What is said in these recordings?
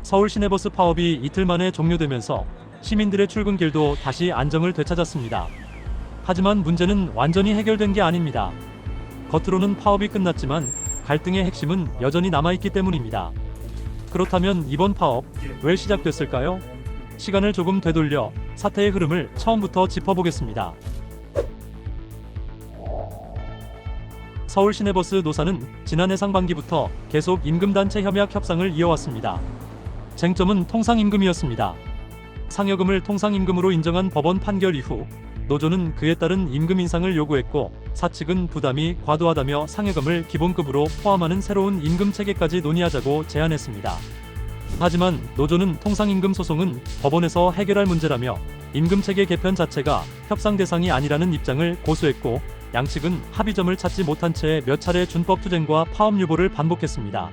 서울 시내버스 파업이 이틀 만에 종료되면서 시민들의 출근길도 다시 안정을 되찾았습니다. 하지만 문제는 완전히 해결된 게 아닙니다. 겉으로는 파업이 끝났지만 갈등의 핵심은 여전히 남아있기 때문입니다. 그렇다면 이번 파업 왜 시작됐을까요? 시간을 조금 되돌려 사태의 흐름을 처음부터 짚어보겠습니다. 서울 시내버스 노사는 지난해 상반기부터 계속 임금단체 협약 협상을 이어왔습니다. 쟁점은 통상임금이었습니다. 상여금을 통상임금으로 인정한 법원 판결 이후 노조는 그에 따른 임금 인상을 요구했고, 사측은 부담이 과도하다며 상여금을 기본급으로 포함하는 새로운 임금 체계까지 논의하자고 제안했습니다. 하지만 노조는 통상임금 소송은 법원에서 해결할 문제라며 임금 체계 개편 자체가 협상 대상이 아니라는 입장을 고수했고, 양측은 합의점을 찾지 못한 채 몇 차례 준법 투쟁과 파업 유보를 반복했습니다.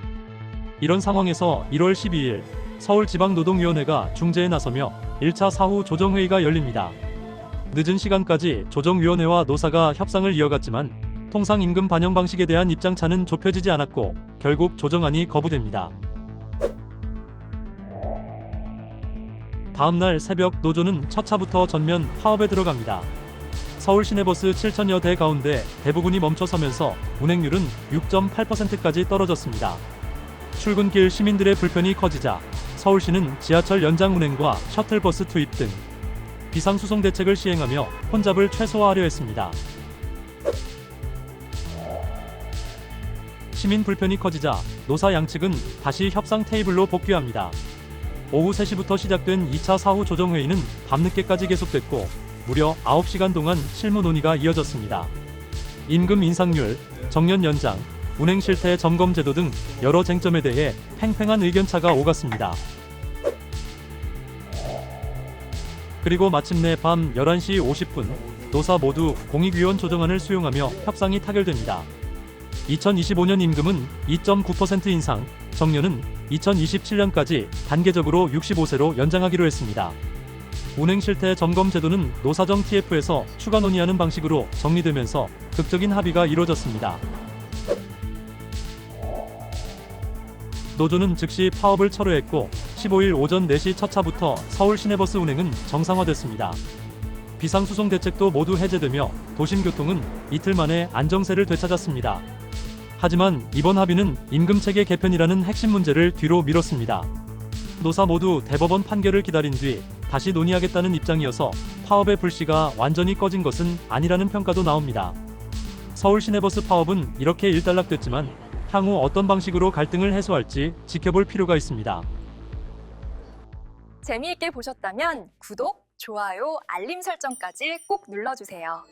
이런 상황에서 1월 12일 서울지방노동위원회가 중재에 나서며 1차 사후 조정회의가 열립니다. 늦은 시간까지 조정위원회와 노사가 협상을 이어갔지만 통상임금 반영 방식에 대한 입장차는 좁혀지지 않았고 결국 조정안이 거부됩니다. 다음날 새벽 노조는 첫 차부터 전면 파업에 들어갑니다. 서울 시내버스 7,000여 대 가운데 대부분이 멈춰서면서 운행률은 6.8%까지 떨어졌습니다. 출근길 시민들의 불편이 커지자 서울시는 지하철 연장 운행과 셔틀버스 투입 등 비상수송 대책을 시행하며 혼잡을 최소화하려 했습니다. 시민 불편이 커지자 노사 양측은 다시 협상 테이블로 복귀합니다. 오후 3시부터 시작된 2차 사후 조정회의는 밤늦게까지 계속됐고 무려 9시간 동안 실무 논의가 이어졌습니다. 임금 인상률, 정년 연장, 운행 실태 점검 제도 등 여러 쟁점에 대해 팽팽한 의견차가 오갔습니다. 그리고 마침내 밤 11시 50분 노사 모두 공익위원 조정안을 수용하며 협상이 타결됩니다. 2025년 임금은 2.9% 인상, 정년은 2027년까지 단계적으로 65세로 연장하기로 했습니다. 운행 실태 점검 제도는 노사정 TF에서 추가 논의하는 방식으로 정리되면서 극적인 합의가 이루어졌습니다. 노조는 즉시 파업을 철회했고 15일 오전 4시 첫 차부터 서울 시내버스 운행은 정상화됐습니다. 비상수송 대책도 모두 해제되며 도심교통은 이틀 만에 안정세를 되찾았습니다. 하지만 이번 합의는 임금체계 개편이라는 핵심 문제를 뒤로 미뤘습니다. 노사 모두 대법원 판결을 기다린 뒤 다시 논의하겠다는 입장이어서 파업의 불씨가 완전히 꺼진 것은 아니라는 평가도 나옵니다. 서울 시내버스 파업은 이렇게 일단락됐지만 향후 어떤 방식으로 갈등을 해소할지 지켜볼 필요가 있습니다. 재미있게 보셨다면 구독, 좋아요, 알림 설정까지 꼭 눌러주세요.